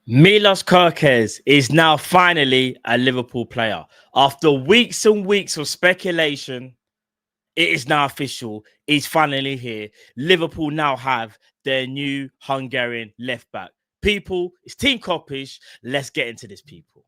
Milos Kerkez is now finally a Liverpool player. After weeks and weeks of speculation, it is now official. He's finally here. Liverpool now have their new Hungarian left back. People, it's Team Kop-Ish. Let's get into this, people.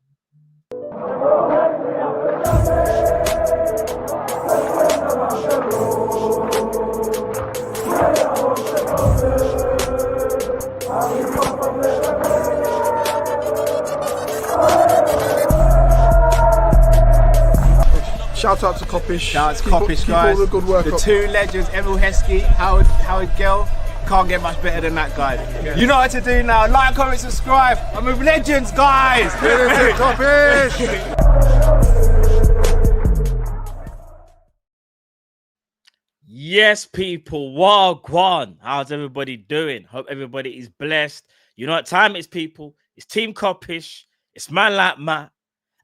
Shout out to Kopish. Shout out to Kopish, guys. Keep all the good work the up. two legends, Emil Heskey, Howard Gill. Can't get much better than that guy. Yeah. You know what to do now. Like, comment, subscribe. I'm with legends, guys. Kopish. Yes, people. Wagwan. How's everybody doing? Hope everybody is blessed. You know what time it is, people? It's Team Kop-Ish. It's man like Matt.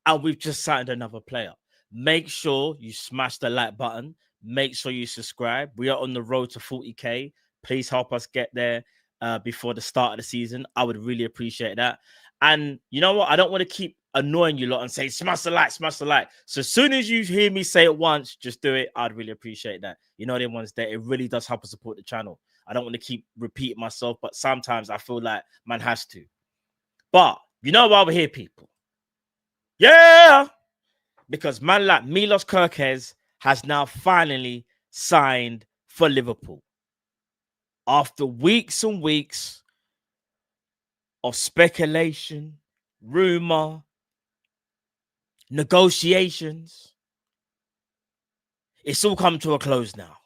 And we've just signed another player. Make sure you smash the like button. Make sure you subscribe. We are on the road to 40K. Please help us get there before the start of the season. I would really appreciate that. And you know what? I don't want to keep annoying you lot and say, smash the like, smash the like. So as soon as you hear me say it once, just do it. I'd really appreciate that. You know, them ones there. It really does help us support the channel. I don't want to keep repeating myself, but sometimes I feel like man has to. But you know why we're here, people? Yeah! Because man like Milos Kerkez has now finally signed for Liverpool. After weeks and weeks of speculation, rumor, negotiations, it's all come to a close now.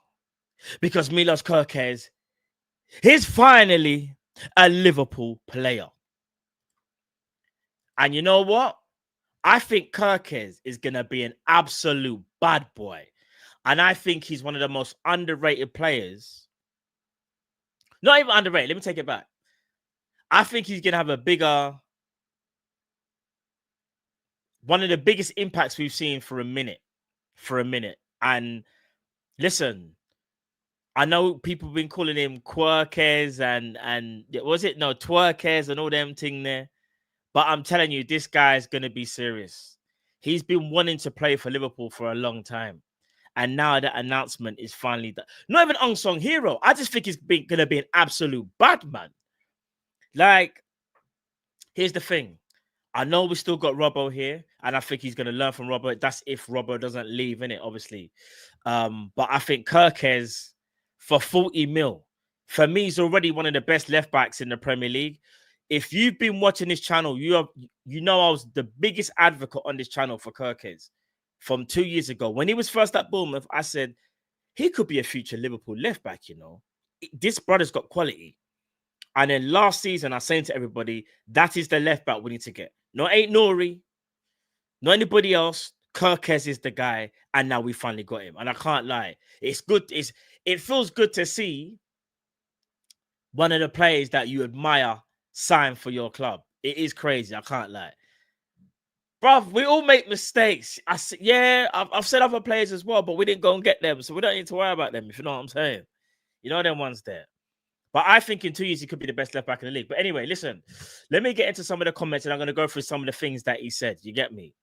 Because Milos Kerkez is finally a Liverpool player. And you know what? I think Kerkez is going to be an absolute bad boy. And I think he's one of the most underrated players. Not even underrated. Let me take it back. I think he's going to have one of the biggest impacts we've seen for a minute. And listen, I know people have been calling him Quirkez and was it? No, Twerkez and all them thing there. But I'm telling you, this guy is going to be serious. He's been wanting to play for Liverpool for a long time. And now that announcement is finally done. Not even unsung hero. I just think he's going to be an absolute bad man. Like, here's the thing. I know we still got Robbo here. And I think he's going to learn from Robbo. That's if Robbo doesn't leave, innit, obviously. But I think Kerkez, for 40 mil, for me, he's already one of the best left backs in the Premier League. If you've been watching this channel, you know I was the biggest advocate on this channel for Kerkez from 2 years ago. When he was first at Bournemouth, I said, he could be a future Liverpool left back, you know. This brother's got quality. And then last season, I was saying to everybody, that is the left back we need to get. No, ain't Nori, not anybody else. Kerkez is the guy. And now we finally got him. And I can't lie. It's good. It feels good to see one of the players that you admire sign for your club. It is crazy. I can't lie. Bruv, we all make mistakes. I've said other players as well, but we didn't go and get them. So we don't need to worry about them, if you know what I'm saying. You know them ones there. But I think in 2 years, he could be the best left back in the league. But anyway, listen. Let me get into some of the comments and I'm going to go through some of the things that he said. You get me?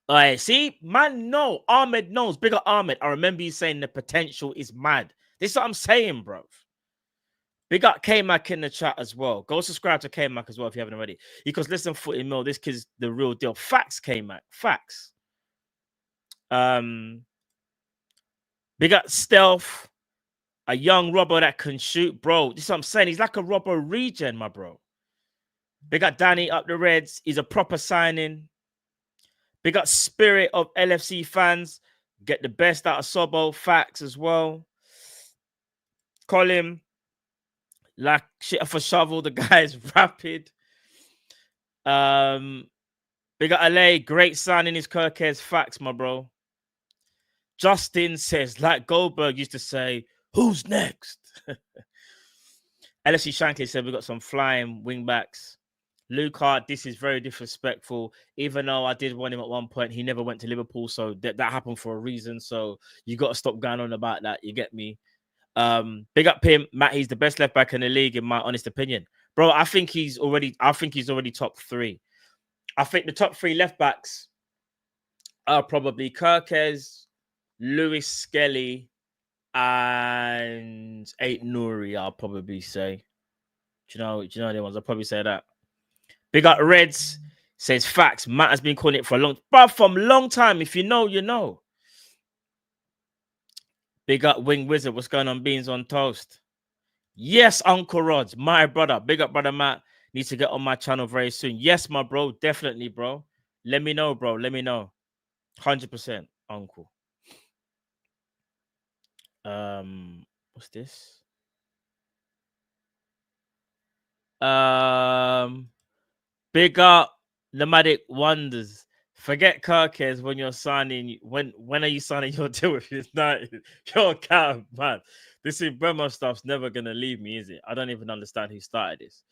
All right, see? Man, no. Ahmed knows. Bigger Ahmed. I remember you saying the potential is mad. This is what I'm saying, bro. Big up K-Mac in the chat as well. Go subscribe to K-Mac as well if you haven't already. Because listen, 40 mil, this kid's the real deal. Facts, K-Mac. Facts. Big up Stealth. A young Robbo that can shoot. Bro, this is what I'm saying. He's like a Robbo regen, my bro. Big up Danny up the Reds. He's a proper signing. Big up Spirit of LFC fans. Get the best out of Sobo. Facts as well. Colin. Like shit off a shovel, the guy is rapid. Big up LA, great signing his Kerkez. Facts, my bro. Justin says, like Goldberg used to say, who's next? LFC Shankly said we got some flying wingbacks. Luke Hart, this is very disrespectful. Even though I did want him at one point, he never went to Liverpool, so that happened for a reason. So you got to stop going on about that. You get me? Big up him, Matt. He's the best left back in the league, in my honest opinion. bro. I think he's already top 3. I think the top 3 left backs are probably Kerkez, Lewis Skelly, and Eight Nouri. I'll probably say. Do you know the ones? I'll probably say that. Big up Reds says facts. Matt has been calling it for a long time. If you know, you know. Big up Wing Wizard. What's going on? Beans on toast. Yes, Uncle Rods, my brother. Big up, brother Matt. Needs to get on my channel very soon. Yes, my bro. Definitely, bro. Let me know, bro. Let me know. 100%, Uncle. What's this? Big up Nomadic Wonders. Forget Kerkez when you're signing. When are you signing your deal with United? You're cat, man. This Bremo stuff's never gonna leave me, is it? I don't even understand who started this.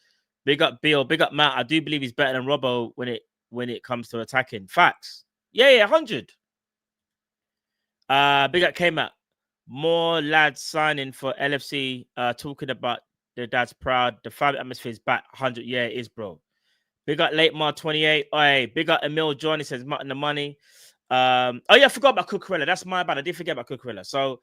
Big up Bill, big up Matt. I do believe he's better than Robbo when it comes to attacking. Facts. Yeah, 100. Big up K-Matt. More lads signing for LFC. Talking about their dad's proud. The family atmosphere is back. 100. Yeah, it is, bro. Big up Late Mar 28. Hey, big up Emil John. He says mutton the money. Oh yeah, I forgot about Cucurella. That's my bad. I did forget about Cucurella. So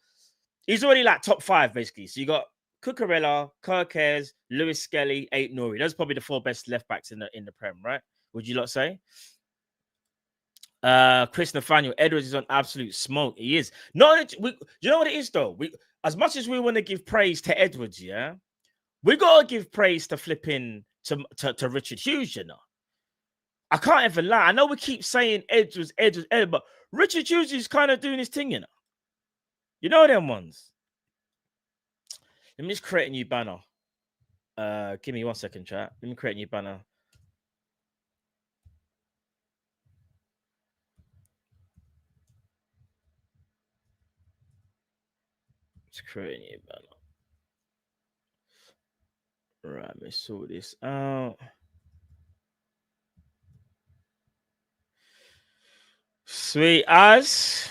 he's already like top 5 basically. So you got Cucurella, Kerkez, Lewis Skelly, Eight Nouri. Those are probably the 4 best left backs in the Prem, right? Would you lot say? Chris Nathaniel Edwards is on absolute smoke. He is. Not you know what it is though. As much as we want to give praise to Edwards, yeah, we gotta give praise to flipping to Richard Hughes, you know. I can't even lie. I know we keep saying Edwards, but Richard Hughes is kind of doing his thing, you know. You know them ones. Let me just create a new banner. Give me 1 second, chat. Let me create a new banner. Let's create a new banner. Right, let's sort this out. Sweet as.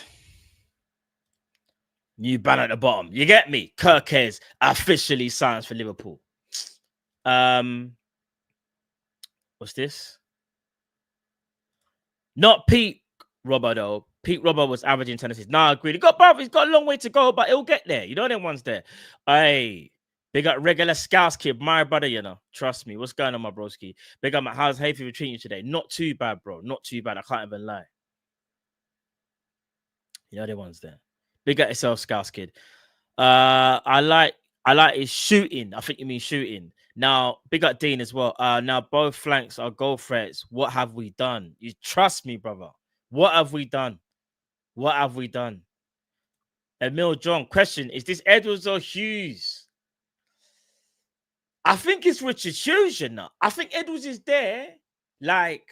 New banner at the bottom. You get me? Kerkez officially signs for Liverpool. What's this? Not Pete Robber though. Pete Robber was averaging 10 assists. Nah, agreed. He's got a long way to go, but he'll get there. You know them ones there. Hey, big up regular Scouts kid, my brother, you know. Trust me. What's going on, my broski? Big up, how's Hayfield treating you today? Not too bad, bro. Not too bad. I can't even lie. You know the ones there. Big up yourself, Scouts kid. I like his shooting. I think you mean shooting. Now, big up Dean as well. Now both flanks are goal threats. What have we done? You trust me, brother. What have we done? What have we done? Emil John, question: is this Edwards or Hughes? I think it's Richard Hughes, you know. I think Edwards is there, like,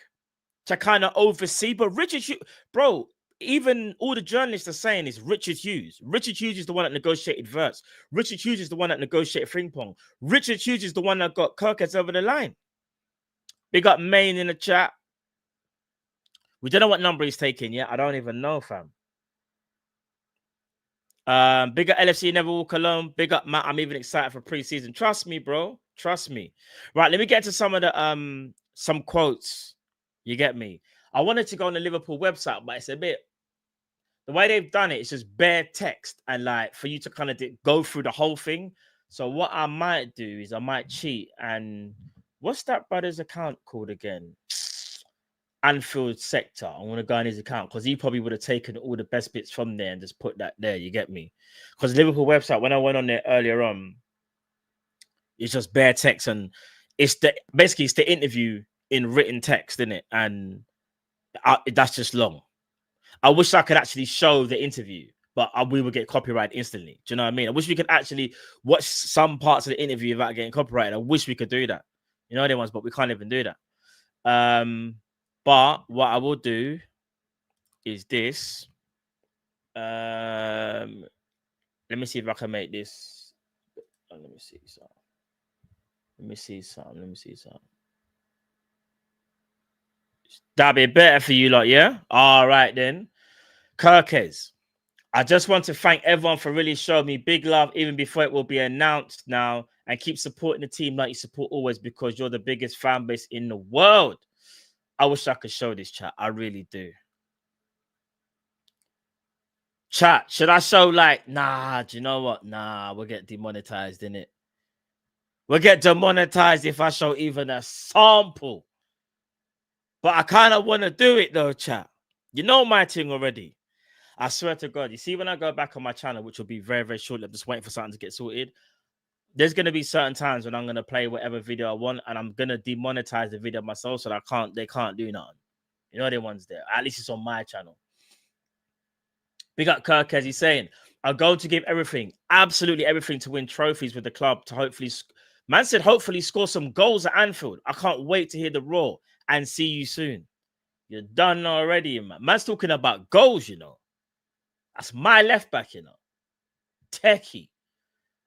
to kind of oversee. But Richard Hughes, bro, even all the journalists are saying is Richard Hughes. Richard Hughes is the one that negotiated Verts. Richard Hughes is the one that negotiated Frimpong. Richard Hughes is the one that got Kerkez over the line. Big up Main in the chat. We don't know what number he's taking yet. I don't even know, fam. Big up LFC, never walk alone. Big up Matt. I'm even excited for preseason. Trust me, bro. Trust me. Right, let me get to some of the some quotes. You get me? I wanted to go on the Liverpool website, but it's a bit, the way they've done it, it's just bare text and like for you to kind of go through the whole thing. So what I might do is I might cheat and what's that brother's account called again? Anfield Sector. I want to go on his account because he probably would have taken all the best bits from there and just put that there. You get me? Because Liverpool website, when I went on there earlier on, it's just bare text and it's basically it's the interview in written text, isn't it? And that's just long. I wish I could actually show the interview, but we would get copyright instantly. Do you know what I mean? I wish we could actually watch some parts of the interview without getting copyrighted. I wish we could do that. You know the ones, but we can't even do that. But what I will do is this. Let me see if I can make this. Let me see something. That'd be better for you lot, yeah? All right, then. Kerkez, I just want to thank everyone for really showing me big love even before it will be announced now and keep supporting the team like you support always, because you're the biggest fan base in the world. I wish I could show this, chat. I really do. Chat, should I show like, nah, do you know what? Nah, we'll get demonetized, innit? We'll get demonetized if I show even a sample. But I kind of want to do it though, chat. You know my thing already. I swear to God. You see, when I go back on my channel, which will be very, very short, I'm just waiting for something to get sorted. There's going to be certain times when I'm going to play whatever video I want, and I'm going to demonetize the video myself so that they can't do nothing. You know the ones there. At least it's on my channel. Big up Kerkez. He's saying, I'm going to give everything, absolutely everything, to win trophies with the club, to hopefully, man said, hopefully score some goals at Anfield. I can't wait to hear the roar and see you soon. You're done already, man. Man's talking about goals, you know. That's my left back, you know. Techie.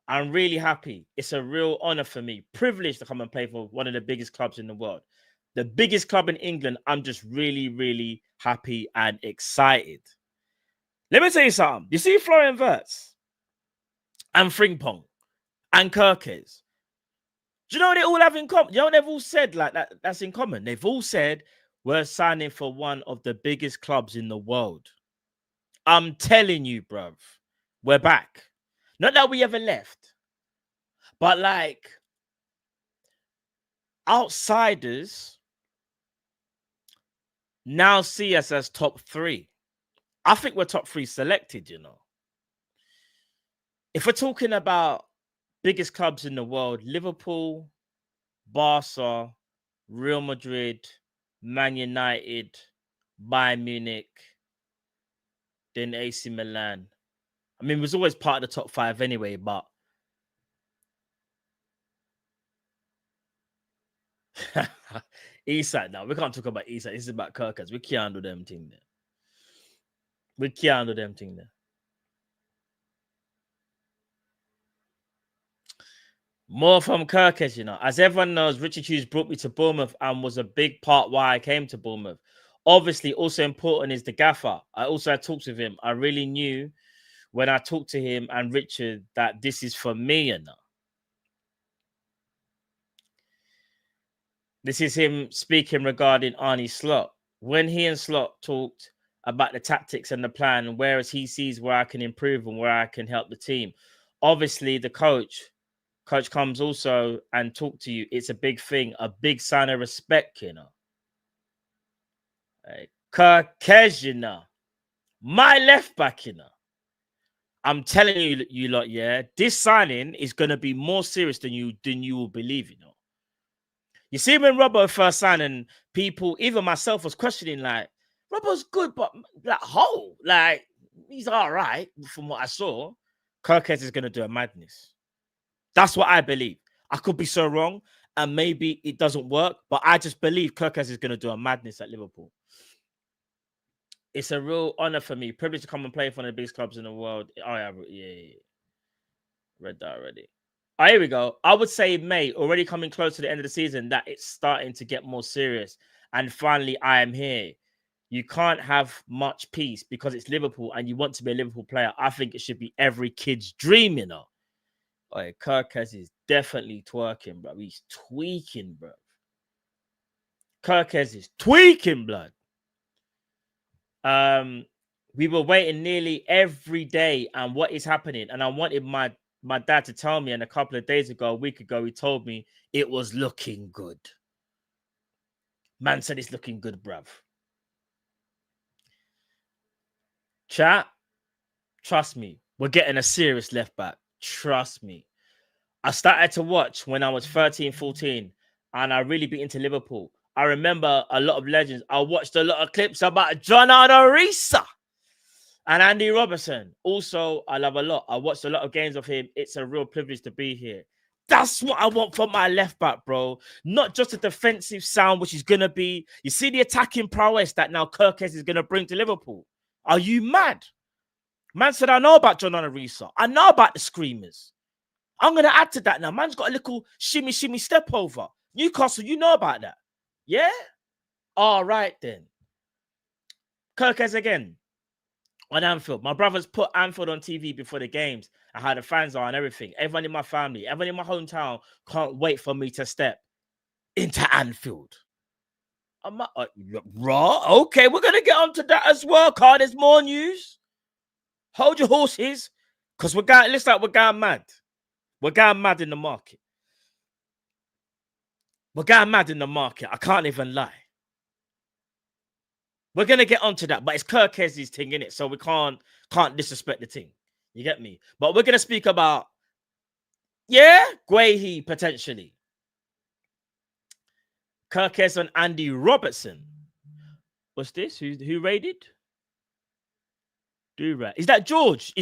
I'm really happy. It's a real honor for me. Privileged to come and play for one of the biggest clubs in the world. The biggest club in England. I'm just really, really happy and excited. Let me tell you something. You see Florian Wirtz and Frimpong and Kerkez. Do you know what they all have in common? You know what they've all said like that? That's in common. They've all said, we're signing for one of the biggest clubs in the world. I'm telling you, bruv, we're back. Not that we ever left, but like outsiders now see us as top 3. I think we're top 3 selected, you know. If we're talking about biggest clubs in the world, Liverpool, Barca, Real Madrid, Man United, Bayern Munich, then AC Milan. I mean, it was always part of the top 5 anyway, but Isak now. We can't talk about Isak. This is about Kerkez. We can't do them thing there. We can't do them thing there. More from Kerkez, you know. As everyone knows, Richard Hughes brought me to Bournemouth and was a big part why I came to Bournemouth. Obviously, also important is the gaffer. I also had talks with him. I really knew when I talked to him and Richard that this is for me, you know. This is him speaking regarding Arne Slot. When he and Slot talked about the tactics and the plan, whereas he sees where I can improve and where I can help the team. Obviously, the coach comes also and talk to you. It's a big thing, a big sign of respect, you know. Kerkez, you know. My left back, you know. I'm telling you lot, yeah, this signing is going to be more serious than you will believe, you know. You see, when Robbo first signed, and people, even myself, was questioning, like, Robbo's good, but like, he's all right from what I saw. Kerkez is going to do a madness. That's what I believe. I could be so wrong, and maybe it doesn't work, but I just believe Kerkez is going to do a madness at Liverpool. It's a real honor for me. Privilege to come and play for one of the biggest clubs in the world. Oh, yeah. Read that already. Oh, here we go. I would say May, already coming close to the end of the season, that it's starting to get more serious. And finally, I am here. You can't have much peace because it's Liverpool and you want to be a Liverpool player. I think it should be every kid's dream, you know. Oh, Kerkez is definitely twerking, bro. He's tweaking, bro. Kerkez is tweaking, blood. We were waiting nearly every day, and what is happening? And I wanted my dad to tell me, and a week ago, he told me it was looking good. Man said it's looking good, bruv. Chat, trust me, we're getting a serious left back. Trust me. I started to watch when I was 13, 14, and I really beat into Liverpool. I remember a lot of legends. I watched a lot of clips about John Arisa and Andy Robertson. Also, I love a lot. I watched a lot of games of him. It's a real privilege to be here. That's what I want from my left back, bro. Not just a defensive sound, which is going to be... You see the attacking prowess that now Kerkez is going to bring to Liverpool. Are you mad? Man said, I know about John Arisa. I know about the Screamers. I'm going to add to that now. Man's got a little shimmy step over. Newcastle, you know about that. Yeah? All right, then. Kerkez again. on Anfield. My brothers put Anfield on TV before the games and how the fans are and everything. Everyone in my family, everyone in my hometown can't wait for me to step into Anfield. I'm not, raw. Okay, we're gonna get onto that as well, Carl. There's more news. Hold your horses, because we're going. Looks like we're going mad. We're going mad in the market. We're going mad in the market. I can't even lie. We're gonna get onto that, but it's Kerkez's thing, innit? So we can't disrespect the thing. You get me? But we're gonna speak about, Guehi potentially. Kerkez and Andy Robertson. What's this? Who raided? Durag. Is that George?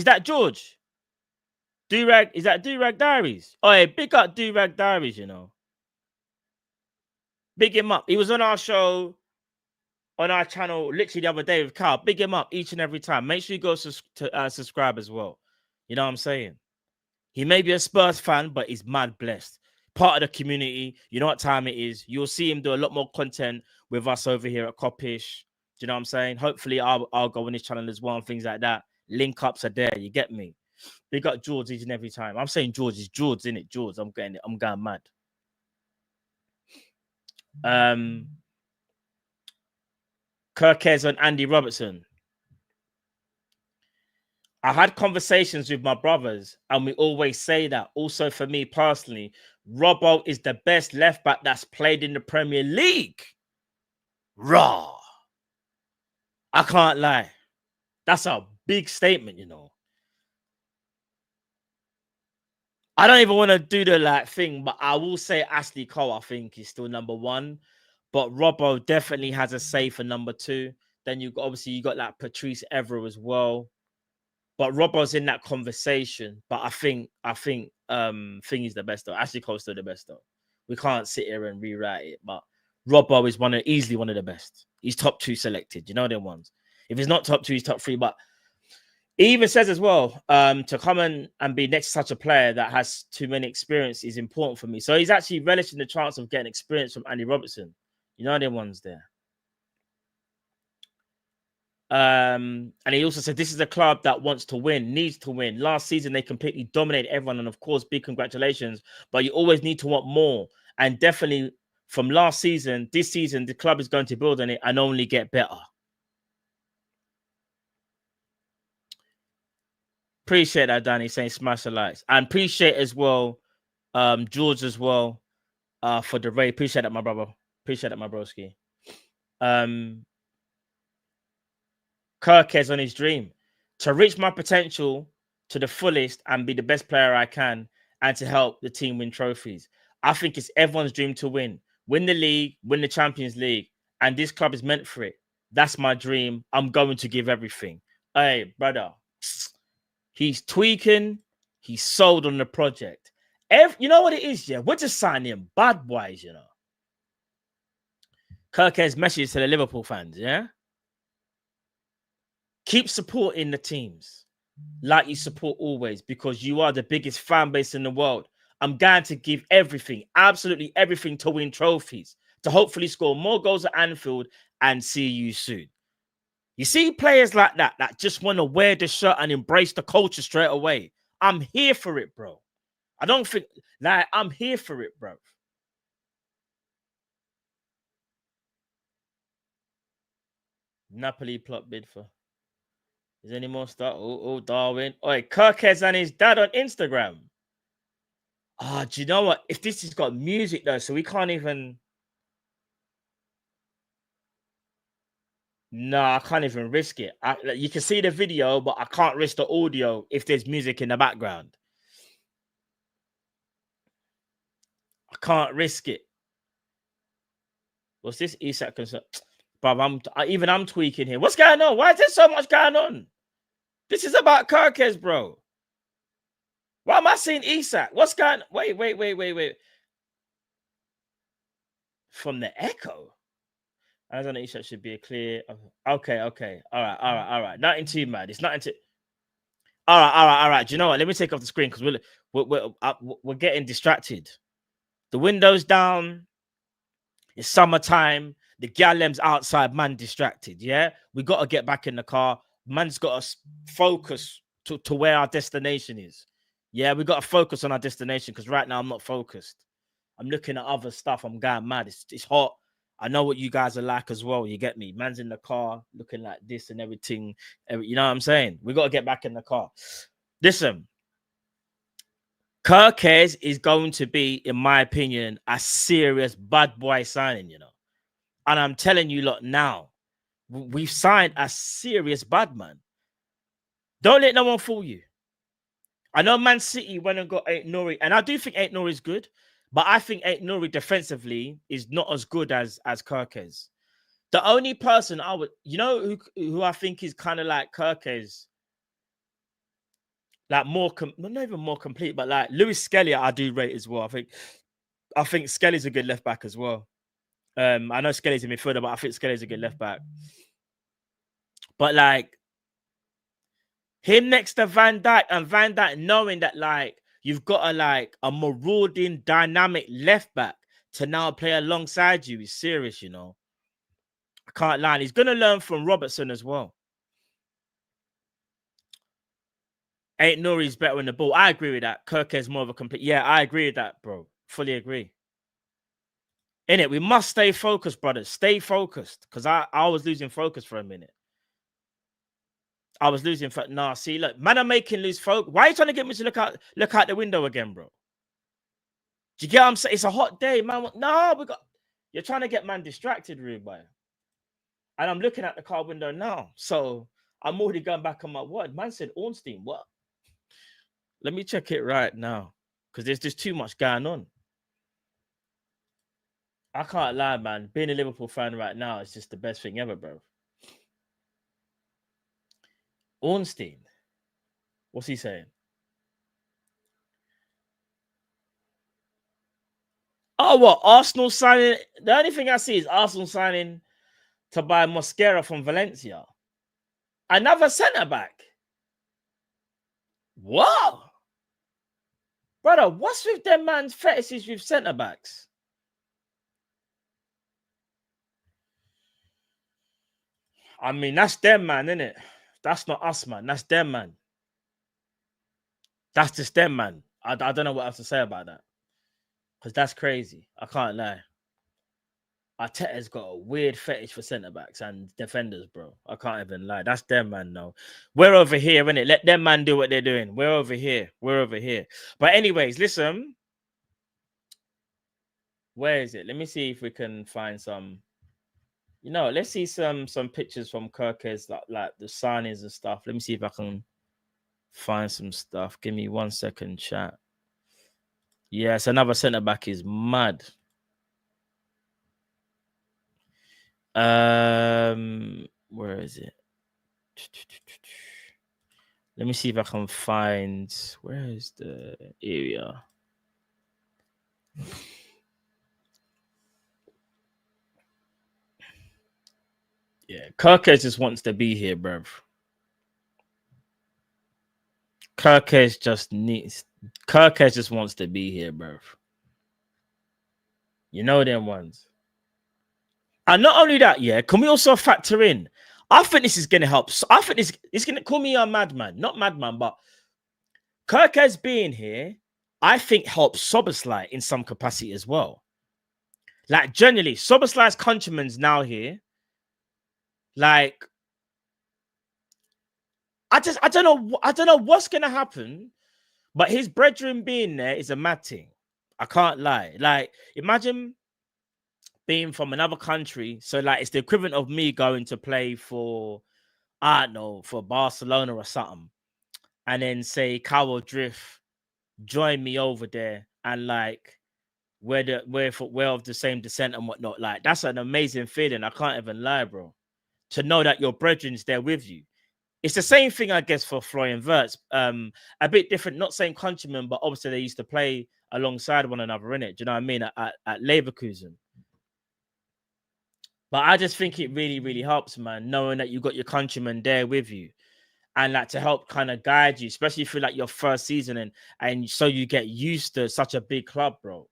Durag, is that Durag Diaries? Oh, yeah, big up Durag Diaries, you know. Big him up. He was on our show, on our channel, literally the other day with Carl. Big him up each and every time. Make sure you go subscribe as well. You know what I'm saying? He may be a Spurs fan, but he's mad blessed. Part of the community. You know what time it is. You'll see him do a lot more content with us over here at Kop-Ish. Do you know what I'm saying? Hopefully, I'll go on his channel as well and things like that. Link ups are there. You get me? They got George each and every time. I'm saying George is George, isn't it? George. I'm going mad. Kerkez and Andy Robertson. I had conversations with my brothers, and we always say that. Also, for me personally, Robbo is the best left back that's played in the Premier League. Raw. I can't lie. That's a big statement, you know. I don't even want to do the thing, but I will say Ashley Cole, I think, is still number one. But Robbo definitely has a say for number two. Then you got Patrice Evra as well. But Robbo's in that conversation. But I think Thing is the best though. Ashley Cole's still the best though. We can't sit here and rewrite it. But Robbo is easily one of the best. He's top 2 selected. You know them ones. If he's not top 2, he's top 3. But he even says as well, to come and be next to such a player that has too many experience is important for me. So he's actually relishing the chance of getting experience from Andy Robertson. You know them ones there. And he also said this is a club that wants to win, needs to win. Last season, they completely dominated everyone. And of course, big congratulations. But you always need to want more. And definitely from last season, this season, the club is going to build on it and only get better. Appreciate that, Danny, saying smash the likes. And appreciate as well, George as well, for the raid. Appreciate that, my brother. Appreciate that, my broski. Kerkez on his dream. To reach my potential to the fullest and be the best player I can and to help the team win trophies. I think it's everyone's dream to win. Win the league, win the Champions League. And this club is meant for it. That's my dream. I'm going to give everything. Hey, brother. He's tweaking. He's sold on the project. You know what it is, yeah? We're just signing bad boys, you know. Kerkez message to the Liverpool fans, yeah? Keep supporting the teams like you support always because you are the biggest fan base in the world. I'm going to give everything, absolutely everything to win trophies, to hopefully score more goals at Anfield and see you soon. You see players like that just want to wear the shirt and embrace the culture straight away. I'm here for it, bro. I don't think, I'm here for it, bro. Napoli plot bid for. Is there any more stuff? Oh, Darwin. Oh, Kerkez and his dad on Instagram. Do you know what? If this has got music though, so we can't even. No, I can't even risk it. You can see the video, but I can't risk the audio if there's music in the background. I can't risk it. What's this? Isak concern? Bro, I'm tweaking here. What's going on? Why is there so much going on? This is about Kerkez, bro. Why am I seeing Isak? What's going on? Wait. From the echo? I don't know. Isak should be a clear. Okay. All right. Nothing too mad. It's nothing too. All right. Do you know what? Let me take off the screen because we're getting distracted. The window's down. It's summertime. The gallem's outside, man, distracted. Yeah, we got to get back in the car. man's got to focus to where our destination is. Yeah, we got to focus on our destination because right now I'm not focused. I'm looking at other stuff. I'm going mad. It's hot. I know what you guys are like as well. You get me? Man's in the car looking like this and everything. You know what I'm saying? We got to get back in the car. Listen, Kerkez is going to be, in my opinion, a serious bad boy signing, you know. And I'm telling you lot now, we've signed a serious bad man. Don't let no one fool you. I know Man City went and got Aït-Nouri, and I do think Aït-Nouri is good, but I think Aït-Nouri defensively is not as good as Kerkez. The only person I would, you know, who I think is kind of like Kerkez, like not even more complete, but like Lewis Skelly, I do rate as well. I think Skelly's a good left back as well. I know Skelly's a midfielder, but I think Skelly's a good left back. But like, him next to Van Dijk, and Van Dijk knowing that like you've got a marauding, dynamic left back to now play alongside you is serious, you know. I can't lie. He's gonna learn from Robertson as well. Aït-Nouri's better in the ball. I agree with that. Kerkez more of a complete. Yeah, I agree with that, bro. Fully agree. In it, we must stay focused, brothers. Stay focused, because I was losing focus for a minute. I was losing. Nah, see, look, man, I'm making lose focus. Why are you trying to get me to look out the window again, bro? Do you get what I'm saying? It's a hot day, man. No, you're trying to get man distracted, rude boy. And I'm looking at the car window now, so I'm already going back on my word. Man said Ornstein. What? Let me check it right now, because there's just too much going on. I can't lie, man. Being a Liverpool fan right now is just the best thing ever, bro. Ornstein. What's he saying? Oh, what? Arsenal signing? The only thing I see is Arsenal signing to buy Mosquera from Valencia. Another centre-back. What? Brother, what's with them man's fetishes with centre-backs? I mean, that's them, man, isn't it? That's not us, man. That's them, man. That's just them, man. I don't know what else to say about that. Because that's crazy. I can't lie. Arteta's got a weird fetish for centre-backs and defenders, bro. I can't even lie. That's them, man, no. We're over here, innit? Let them, man, do what they're doing. We're over here. We're over here. But anyways, listen. Where is it? Let me see if we can find some... You know, let's see some pictures from Kerkez, like the signings and stuff. Let me see if I can find some stuff. Give me 1 second, chat. Yes, another centre-back is mad. Where is it? Let me see if I can find... Where is the area? Yeah, Kerkez just wants to be here, bruv. Kerkez just wants to be here, bruv. You know them ones. And not only that, yeah, can we also factor in? I think this is going to help. I think it's going to call me a madman. Not madman, but Kerkez being here, I think helps Szoboszlai in some capacity as well. Like, generally, Szoboszlai's countryman's now here. Like, I don't know what's going to happen, but his brethren being there is a mad thing. I can't lie. Like, imagine being from another country. So, like, it's the equivalent of me going to play for, I don't know, for Barcelona or something. And then say Cowell Drift join me over there, and like we're of the same descent and whatnot. Like, that's an amazing feeling. I can't even lie, bro. To know that your brethren's there with you. It's the same thing, I guess, for Florian Wirtz. A bit different, not same countrymen, but obviously they used to play alongside one another, innit? Do you know what I mean? At Leverkusen. But I just think it really, really helps, man, knowing that you got your countrymen there with you. And like to help kind of guide you, especially for like your first season, and so you get used to such a big club, bro.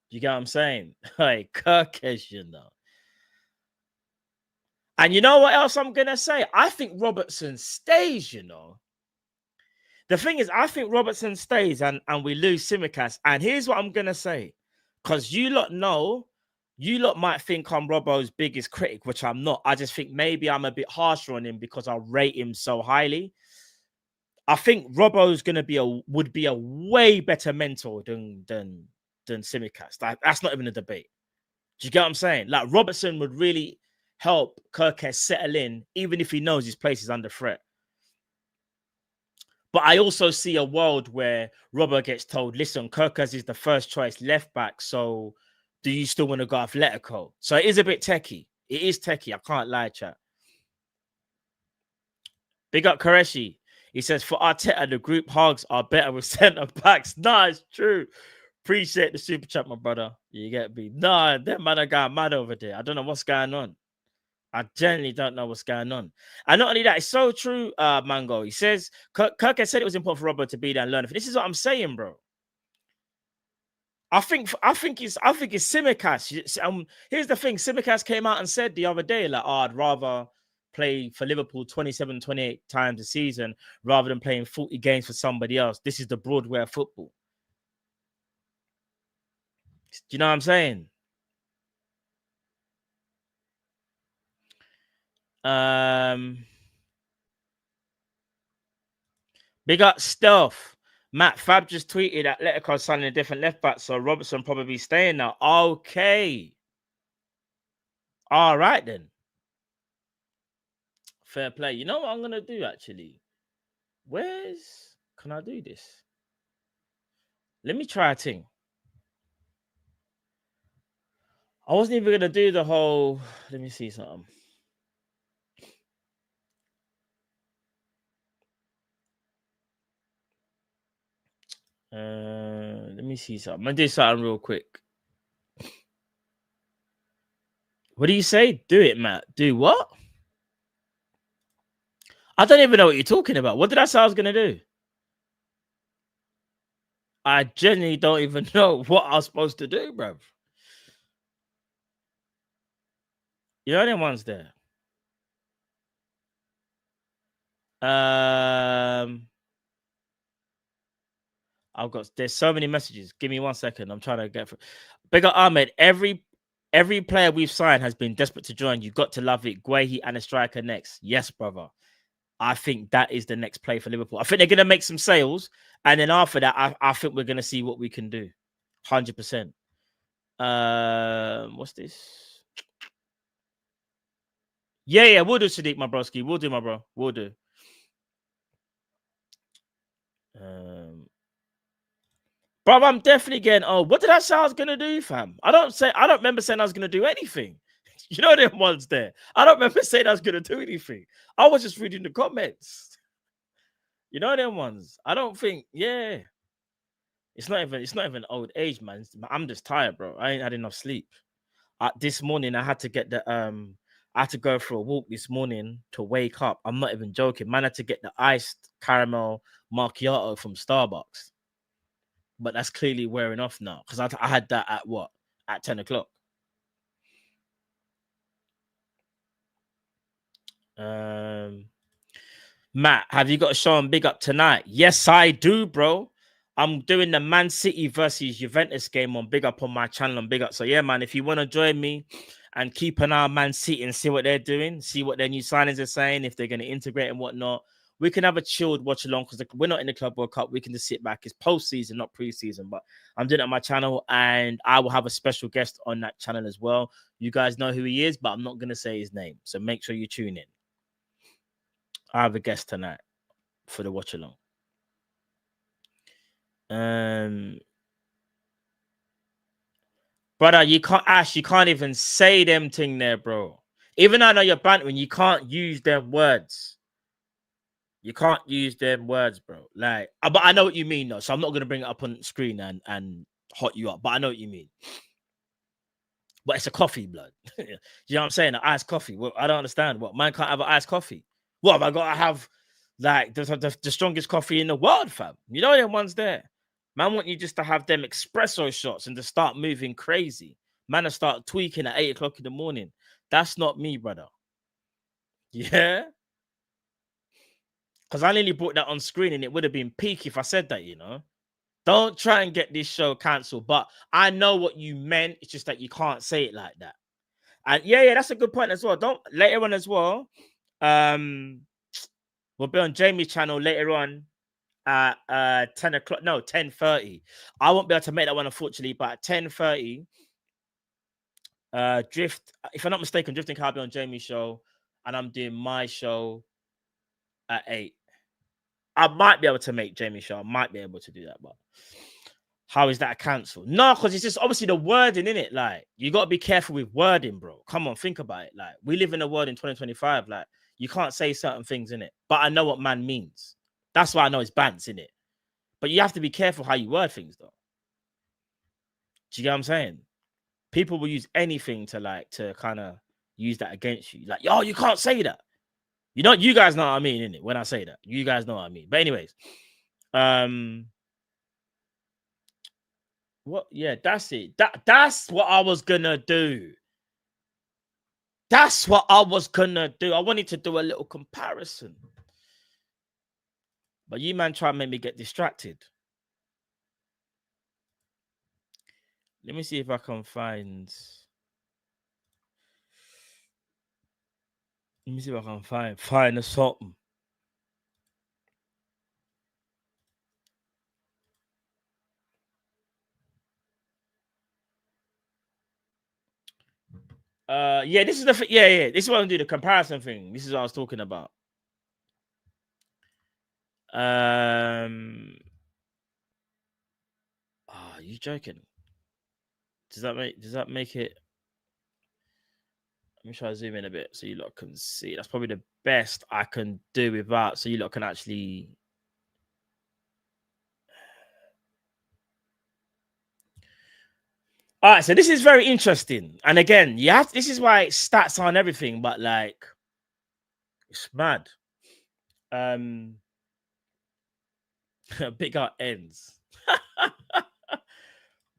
You get what I'm saying? Like Kerkez, you know. And you know what else I'm gonna say? I think Robertson stays, you know. The thing is, I think Robertson stays and we lose Simicast. And here's what I'm gonna say. Because you lot know, you lot might think I'm Robbo's biggest critic, which I'm not. I just think maybe I'm a bit harsher on him because I rate him so highly. I think Robbo's would be a way better mentor than Simicast. That's not even a debate. Do you get what I'm saying? Like Robertson would really help Kerkez settle in, even if he knows his place is under threat. But I also see a world where Robbo gets told, listen, Kerkez is the first choice left back, so do you still want to go Atletico? So it is a bit techie. It is techie. I can't lie, chat. Big up Koreshi. He says, for Arteta, the group hugs are better with centre backs. Nah, it's true. Appreciate the super chat, my brother. You get me? Nah, that man got mad over there. I don't know what's going on. I genuinely don't know what's going on. And not only that, it's so true, Mango. He says, Kirk said it was important for Robert to be there and learn. This is what I'm saying, bro. I think it's Simicast. Here's the thing. Simicast came out and said the other day, like, I'd rather play for Liverpool 27, 28 times a season rather than playing 40 games for somebody else. This is the Broadway of football. Do you know what I'm saying? Big up Stealth. Matt Fab just tweeted Atletico signing a different left back, so Robertson probably staying now. Okay. All right then. Fair play. You know what I'm gonna do actually? Can I do this? Let me try a thing. I wasn't even gonna do the whole. Let me see something. Let me see something. I'm gonna do something real quick. What do you say? Do it, Matt. Do what? I don't even know what you're talking about. What did I say I was gonna do? I genuinely don't even know what I was supposed to do, bro. You know them ones there. There's so many messages. Give me 1 second. I'm trying to get through. Big up Ahmed. Every player we've signed has been desperate to join. You got to love it. Guehi and a striker next. Yes, brother. I think that is the next play for Liverpool. I think they're going to make some sales. And then after that, I think we're going to see what we can do. 100%. What's this? Yeah, we'll do Sadiq, my broski. We'll do, my bro. We'll do. Bro, I'm definitely getting old. What did I say I was gonna do, fam? I don't remember saying I was gonna do anything. You know them ones there. I don't remember saying I was gonna do anything. I was just reading the comments. You know them ones. I don't think, yeah. It's not even old age, man. I'm just tired, bro. I ain't had enough sleep. This morning I had to get I had to go for a walk this morning to wake up. I'm not even joking. Man, I had to get the iced caramel macchiato from Starbucks. But that's clearly wearing off now because I had that at 10 o'clock. Matt, have you got a show on Big Up tonight? Yes, I do, bro. I'm doing the Man City versus Juventus game on Big Up on my channel on Big Up. So yeah, man, if you want to join me and keep an eye on Man City and see what they're doing, see what their new signings are saying, if they're going to integrate and whatnot, we can have a chilled watch along because we're not in the Club World Cup. We can just sit back. It's post-season, not pre-season. But I'm doing it on my channel, and I will have a special guest on that channel as well. You guys know who he is, but I'm not going to say his name. So make sure you tune in. I have a guest tonight for the watch along. Brother, you can't even say them thing there, bro. Even though I know you're bantering, you can't use them words. You can't use them words, bro. Like, but I know what you mean, though. So I'm not gonna bring it up on screen and hot you up. But I know what you mean. But it's a coffee, blood. You know what I'm saying? An iced coffee. Well, I don't understand. What, man can't have an iced coffee? What have I got to have? Like the strongest coffee in the world, fam. You know them ones there. Man, want you just to have them espresso shots and to start moving crazy. Man, to start tweaking at 8 o'clock in the morning. That's not me, brother. Yeah. Because I nearly brought that on screen and it would have been peak if I said that, you know. Don't try and get this show cancelled. But I know what you meant. It's just that you can't say it like that. And yeah, that's a good point as well. Don't later on as well. We'll be on Jamie's channel later on at 10 o'clock. No, 10:30. I won't be able to make that one, unfortunately, but at 10:30, Drift, if I'm not mistaken, Drifting I'll be on Jamie's show, and I'm doing my show at 8. I might be able to make Jamie's show. I might be able to do that, but how is that cancelled? No, because it's just obviously the wording in it. Like, you got to be careful with wording, bro. Come on, think about it. Like, we live in a world in 2025. Like, you can't say certain things in it. But I know what man means. That's why I know it's bants in it. But you have to be careful how you word things, though. Do you get what I'm saying? People will use anything to kind of use that against you. Like, yo, you can't say that. You know, you guys know what I mean, innit? When I say that, you guys know what I mean. But anyways, what? Yeah, that's it. That's what I was gonna do. That's what I was gonna do. I wanted to do a little comparison, but you man try and make me get distracted. Let me see if I can find. Let me see if I can find something. Yeah, this is the yeah. This is what I'm doing, the comparison thing. This is what I was talking about. Are you joking? Does that make it? Let me try to zoom in a bit so you lot can see. That's probably the best I can do without, so you lot can actually. All right, so this is very interesting, and again, you have. This is why stats aren't everything, but like, it's mad. Big out ends.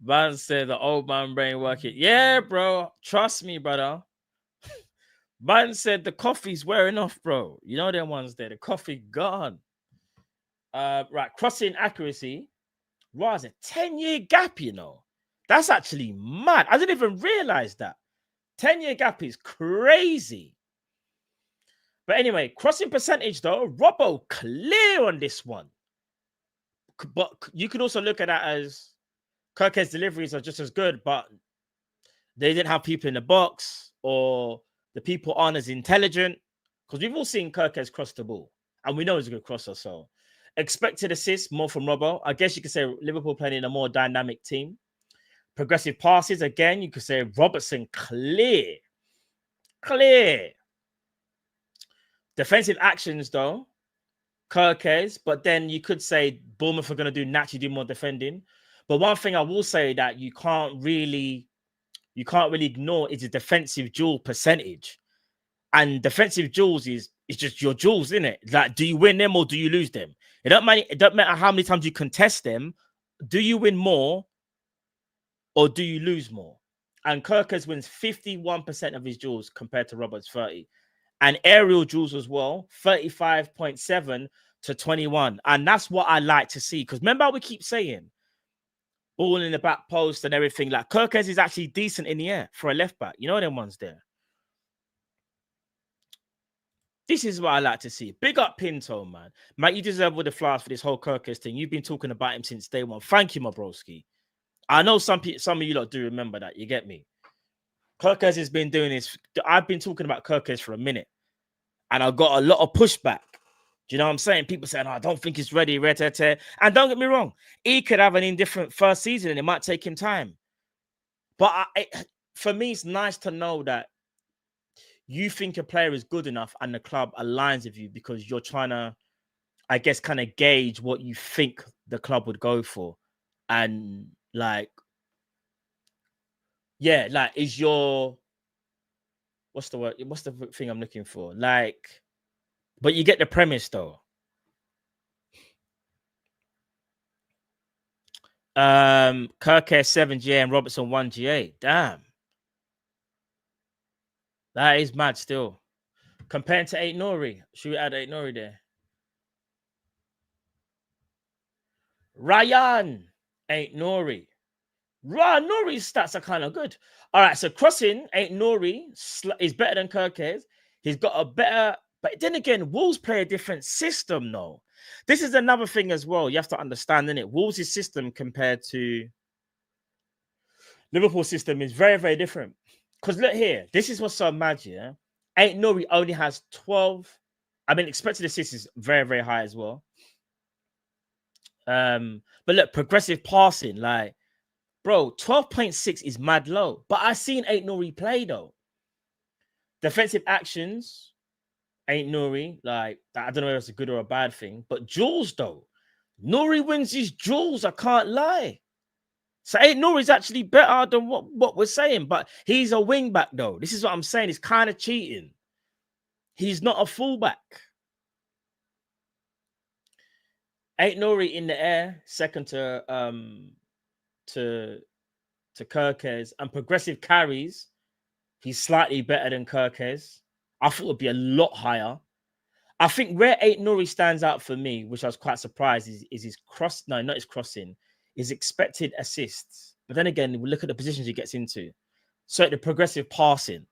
Man said the old man brain working. Yeah, bro. Trust me, brother. Man said the coffee's wearing off, bro. You know them ones there. The coffee gone. Right, crossing accuracy. Wow, it's a 10-year gap, you know. That's actually mad. I didn't even realize that. 10-year gap is crazy. But anyway, crossing percentage, though, Robbo clear on this one. But you could also look at that as Kerkez's deliveries are just as good, but they didn't have people in the box, or the people aren't as intelligent. Because we've all seen Kerkez cross the ball, and we know he's a good crosser. So expected assists more from Robbo. I guess you could say Liverpool playing in a more dynamic team. Progressive passes, again, you could say Robertson clear. Defensive actions, though, Kerkez, but then you could say Bournemouth are going to naturally do more defending. But one thing I will say that you can't really ignore is the defensive duel percentage. And defensive duels is just your duels, isn't it? Like, do you win them or do you lose them? It don't matter how many times you contest them. Do you win more or do you lose more? And Kerkez wins 51% of his duels compared to Robert's 30. And aerial duels as well, 35.7 to 21. And that's what I like to see. Because remember how we keep saying, ball in the back post and everything. Like, Kerkez is actually decent in the air for a left back. You know them ones there. This is what I like to see. Big up Pinto, man. Mate, you deserve all the flowers for this whole Kerkez thing. You've been talking about him since day one. Thank you, my broski. I know some of you lot do remember that. You get me? Kerkez has been doing this. I've been talking about Kerkez for a minute. And I got a lot of pushback. Do you know what I'm saying? People saying, I don't think he's ready. And don't get me wrong. He could have an indifferent first season and it might take him time. But for me, it's nice to know that you think a player is good enough and the club aligns with you because you're trying to, I guess, kind of gauge what you think the club would go for. And like, yeah, like, is your, what's the word? What's the thing I'm looking for? Like, but you get the premise though. Kerkez 7 GA and Robertson 1 GA. Damn. That is mad still. Compared to 8 Nori. Should we add 8 Nori there? Ryan 8 Nori. Nori's stats are kind of good. All right, so crossing 8 Nori is better than Kerkez. He's got a better, but then again, Wolves play a different system, though. This is another thing as well. You have to understand, innit? Wolves' system compared to Liverpool system is very, very different. Because look here, this is what's so mad, yeah? 8 Nori only has 12. I mean, expected assists is very, very high as well. But look, progressive passing, like, bro, 12.6 is mad low. But I've seen 8 Nori play, though. Defensive actions, 8 Nori, like, I don't know if it's a good or a bad thing. But duels, though. Nori wins his duels, I can't lie. So 8 Nori is actually better than what we're saying. But he's a wing back, though. This is what I'm saying. It's kind of cheating. He's not a fullback. 8 Nori in the air, second to Kerkez, and progressive carries. He's slightly better than Kerkez. I thought it would be a lot higher. I think where 8 Nori stands out for me, which I was quite surprised, is his cross. No, not his crossing. His expected assists. But then again, we look at the positions he gets into. So the progressive passing.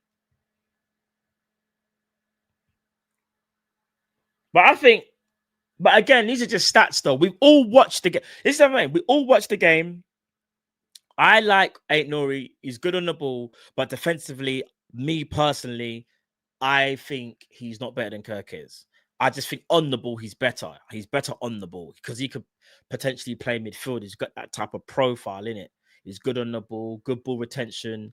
But again, these are just stats, though. We've all watched the game. This is the thing. We all watched the game. I like 8 Nori. He's good on the ball, but defensively, me personally, I think he's not better than Kerkez. I just think on the ball, he's better. He's better on the ball because he could potentially play midfield. He's got that type of profile in it. He's good on the ball, good ball retention,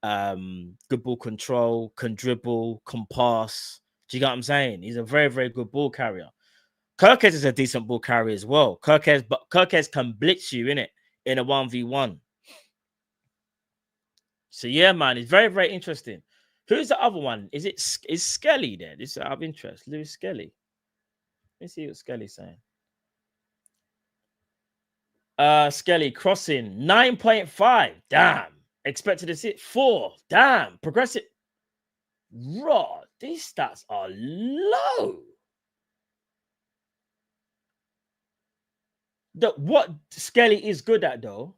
good ball control, can dribble, can pass. Do you get what I'm saying? He's a very, very good ball carrier. Kerkez is a decent ball carrier as well. Kerkez can blitz you in it in a 1v1. So yeah, man, it's very, very interesting. Who's the other one? Is Skelly there? This is out of interest. Lewis Skelly. Let's see what Skelly's saying. Skelly crossing 9.5. Damn. Expected to sit 4. Damn. Progressive. Raw. These stats are low. What Skelly is good at, though,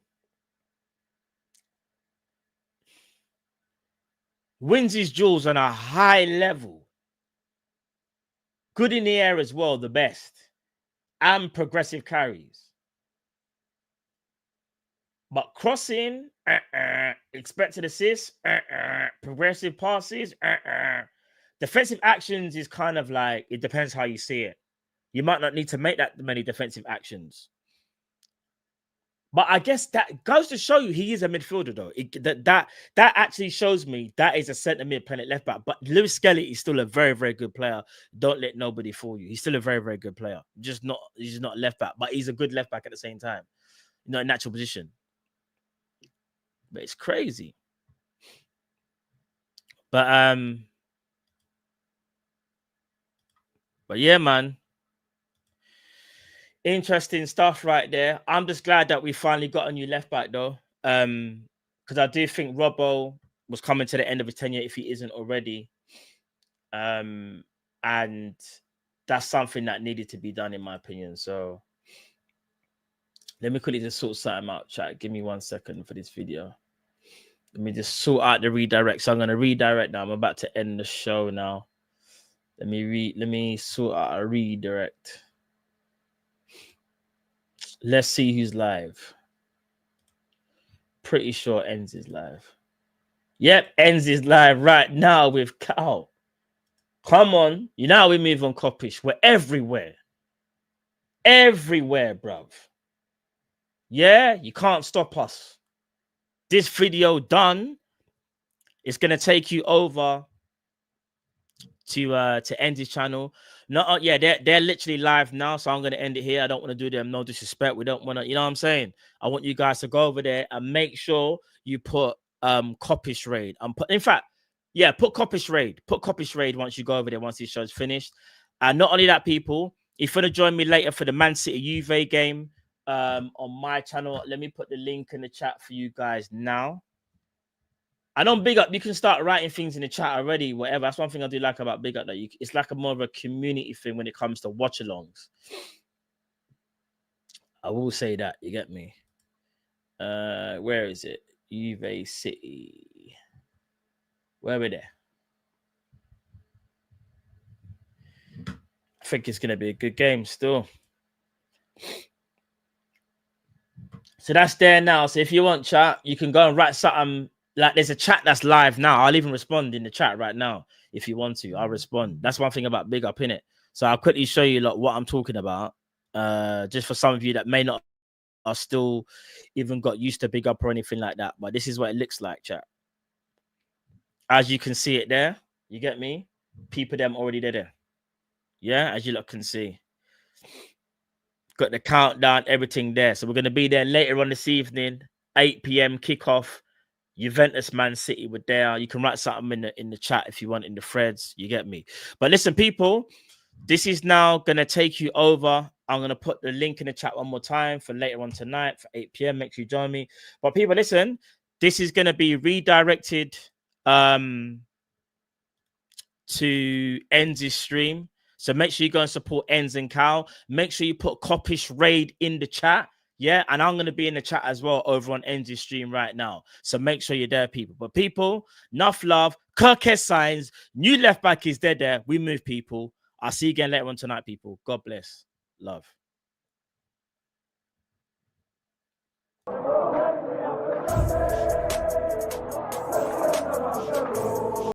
wins his duels on a high level. Good in the air as well, the best. And progressive carries. But crossing, expected assists, progressive passes, defensive actions is kind of like, it depends how you see it. You might not need to make that many defensive actions. But I guess that goes to show you he is a midfielder, though. That actually shows me that is a centre mid playing at left back. But Lewis Skelly is still a very, very good player. Don't let nobody fool you. He's still a very, very good player. He's just not left back, but he's a good left back at the same time. You know, in natural position. But it's crazy. But yeah, man. Interesting stuff right there. I'm just glad that we finally got a new left back, though. Because I do think Robbo was coming to the end of his tenure if he isn't already. And that's something that needed to be done, in my opinion. So let me quickly just sort something out, chat. Give me 1 second for this video. Let me just sort out the redirect. So I'm going to redirect now. I'm about to end the show now. Let me sort out a redirect. Let's see who's live. Pretty sure Enz is live. Yep, Enz is live right now with Cal. Come on. You know how we move on Kop-Ish. We're everywhere. Everywhere, bruv. Yeah, you can't stop us. This video done. It's going to take you over to Enz's channel. No, yeah, they're literally live now, so I'm gonna end it here. I don't want to do them no disrespect. We don't want to, you know what I'm saying? I want you guys to go over there and make sure you put Kopish raid. In fact, yeah, put Kopish raid. Put Kopish raid once you go over there, once this show's finished. And not only that, people, if you want to join me later for the Man City Juve game on my channel, let me put the link in the chat for you guys now. And on Big Up, you can start writing things in the chat already, whatever. That's one thing I do like about Big Up, that it's like a more of a community thing when it comes to watch-alongs. I will say that, you get me? Where is it? Juve City. Where are we there? I think it's going to be a good game still. So that's there now. So if you want chat, you can go and write something. Like there's a chat that's live now. I'll even respond in the chat right now if you want to. I'll respond. That's one thing about Big Up, innit? So I'll quickly show you like what I'm talking about. Just for some of you that may not are still even got used to Big Up or anything like that. But this is what it looks like, chat. As you can see it there, you get me? People them already there. Yeah, as you lot can see. Got the countdown, everything there. So we're going to be there later on this evening, 8 p.m. kickoff. Juventus Man City were there. You can write something in the chat if you want, in the threads. You get me? But listen, people, this is now going to take you over. I'm going to put the link in the chat one more time for later on tonight for 8 p.m. Make sure you join me. But people, listen, this is going to be redirected to Enz's stream. So make sure you go and support Enz and Cal. Make sure you put Kop-Ish raid in the chat. Yeah, and I'm going to be in the chat as well over on Enz's stream right now. So make sure you're there, people. But people, enough love. Kerkez signs. New left back is there. We move, people. I'll see you again later on tonight, people. God bless. Love.